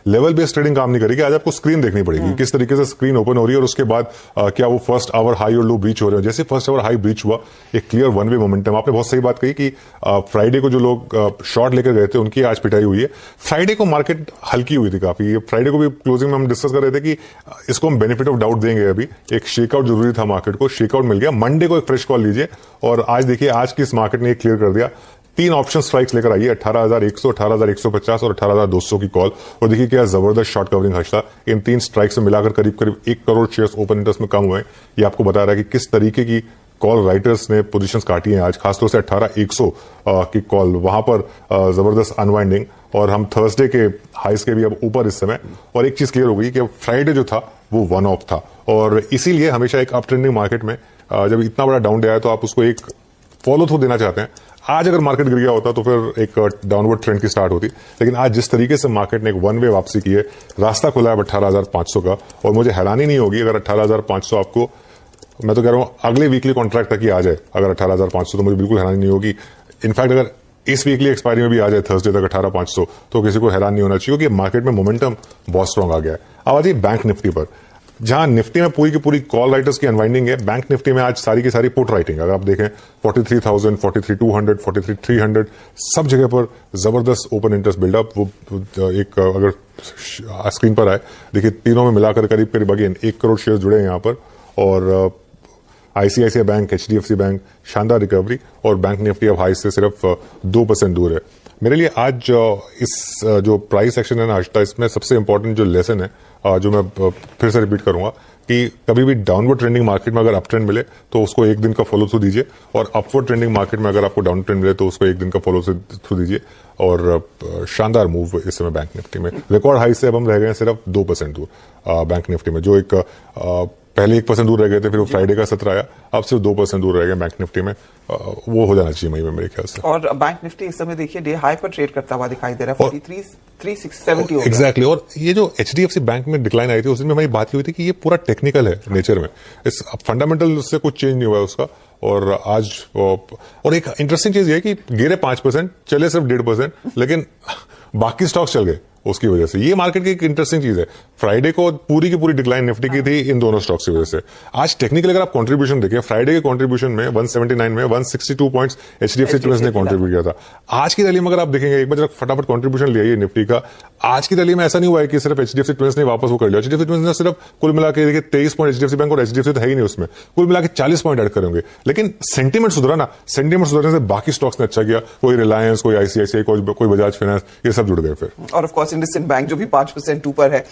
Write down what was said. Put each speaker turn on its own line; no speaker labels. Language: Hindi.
लेवल बेस्ड ट्रेडिंग काम नहीं करेगी। आज आपको स्क्रीन देखनी पड़ेगी, किस तरीके से स्क्रीन ओपन हो रही है और उसके बाद क्या वो फर्स्ट आवर हाई और लो ब्रीच हो रहे हैं। जैसे फर्स्ट आवर हाई ब्रीच हुआ, एक क्लियर वन वे मोमेंटम। आपने बहुत सही बात कही कि फ्राइडे को जो लोग शॉर्ट लेकर गए थे उनकी आज पिटाई हुई है। फ्राइडे को मार्केट हल्की हुई थी काफी। फ्राइडे को भी क्लोजिंग में हम डिस्कस कर रहे थे कि इसको हम बेनिफिट ऑफ डाउट देंगे। अभी एक शेकआउट जरूरी था, मार्केट को शेकआउट मिल गया। मंडे को एक फ्रेश कॉल लीजिए और आज देखिए आज की इस मार्केट ने क्लियर कर दिया। 3 ऑप्शन स्ट्राइक्स लेकर आई है, 18,100, 18,150 और 18,200 की कॉल। और देखिए क्या जबरदस्त शॉर्ट कवरिंग हर्ष था। इन 3 स्ट्राइक्स में मिलाकर करीब करीब 1 करोड़ शेयर्स ओपन इंटरेस्ट में कम हुए। ये आपको बता रहा है कि किस तरीके की कॉल राइटर्स ने पोजीशंस काटी हैं आज, खासतौर से 18,100 की कॉल। वहां पर जबरदस्त अनवाइंडिंग और हम थर्सडे के हाइस के भी अब ऊपर इस समय। और एक चीज क्लियर हो गई कि फ्राइडे जो था वो वन ऑफ था और इसीलिए हमेशा एक अप ट्रेंडिंग मार्केट में जब इतना बड़ा डाउन डे आया तो आप उसको एक फॉलो थ्रू देना चाहते हैं। आज अगर मार्केट गिर गया होता तो फिर एक डाउनवर्ड ट्रेंड की स्टार्ट होती, लेकिन आज जिस तरीके से मार्केट ने एक वन वे वापसी की है, रास्ता खुला है 18,500 का। और मुझे हैरानी नहीं होगी अगर 18,500 आपको, मैं तो कह रहा हूं अगले वीकली कॉन्ट्रैक्ट तक ही आ जाए अगर 18,500, तो मुझे बिल्कुल हैरानी नहीं होगी। इनफैक्ट अगर इस वीकली एक्सपायरी में भी आ जाए थर्सडे तक 18,500 तो किसी को हैरान नहीं होना चाहिए क्योंकि मार्केट में मोमेंटम बहुत स्ट्रांग आ गया है। अब आइए बैंक निफ्टी पर, जहां निफ्टी में पूरी की पूरी कॉल राइटर्स की अनवाइंडिंग है। बैंक निफ्टी में आज सारी की सारी पुट राइटिंग, अगर आप देखें 43,000, 43,200, 43,300 सब जगह पर जबरदस्त ओपन इंटरेस्ट बिल्डअप। वो एक अगर स्क्रीन पर आए देखिए, तीनों में मिलाकर करीब करीब अगेन 1 करोड़ शेयर जुड़े हैं यहां पर। और आईसीआईसीआई बैंक, एचडीएफसी बैंक शानदार रिकवरी और बैंक निफ्टी अब हाई से सिर्फ 2% दूर है। मेरे लिए आज इस जो प्राइस एक्शन है ना आज, इसमें सबसे इंपॉर्टेंट जो लेसन है जो मैं फिर से रिपीट करूंगा कि कभी भी डाउनवर्ड ट्रेंडिंग मार्केट में अगर अप ट्रेंड मिले तो उसको एक दिन का फॉलो थ्रू दीजिए, और अपवर्ड ट्रेंडिंग मार्केट में अगर आपको डाउन ट्रेंड मिले तो उसको एक दिन का फॉलो थ्रू दीजिए। और शानदार मूव इस समय बैंक निफ्टी में, रिकॉर्ड हाई से अब हम रह गए हैं सिर्फ 2% दूर बैंक निफ्टी में। जो एक पहले 1% दूर रह गए थे, फिर वो फ्राइडे का सत्र आया, अब सिर्फ 2% दूर रह गए बैंक निफ्टी में। वो हो जाना चाहिए मई में मेरे ख्याल से।
और बैंक निफ्टी इस समय देखिए डे हाई पर ट्रेड करता हुआ दिखाई दे रहा है, 43,370
एग्जैक्टली। और ये जो एचडीएफसी बैंक में डिक्लाइन आई थी उस दिन में हमारी बात की हुई थी कि ये पूरा टेक्निकल है नेचर में, इस फंडामेंटल से कुछ चेंज नहीं हुआ है उसका। और आज और एक इंटरेस्टिंग चीज ये है कि गिरे 5%, चले सिर्फ 1.5%, लेकिन बाकी स्टॉक्स चल गए उसकी वजह से। ये मार्केट की एक इंटरेस्टिंग चीज है। फ्राइडे को पूरी की पूरी डिक्लाइन निफ्टी की थी इन दोनों स्टॉक्स की वजह से। आज टेक्निकली अगर आप कंट्रीब्यूशन देखिए, फ्राइडे के कंट्रीब्यूशन में 179 में 162 पॉइंट्स एचडीएफसी ट्विंस ने कंट्रीब्यूट किया था। आज की रैली में अगर आप देखेंगे, एक बार जरा फटाफट कंट्रीब्यूशन ले आइए निफ्टी का। आज की रैली में ऐसा नहीं हुआ है कि सिर्फ एचडीएफसी ट्विंस ने वापस वो कर लिया। एचडीएफसी ट्विंस ने सिर्फ कुल मिला के देखिए 23 पॉइंट एचडीएफसी बैंक, और एचडीएफसी तो है ही नहीं उसमें, कुल मिला के 40 पॉइंट ऐड करेंगे। लेकिन सेंटीमेंट सुधरा ना, सेंटीमेंट सुधरने से बाकी स्टॉक्स ने अच्छा किया। कोई रिलायंस, कोई आईसीआईसीआई, कोई बजाज फाइनेंस, ये सब जुड़ गए फिर।
और ऑफ कोर्स इंडसइंड बैंक जो भी 5% ऊपर है।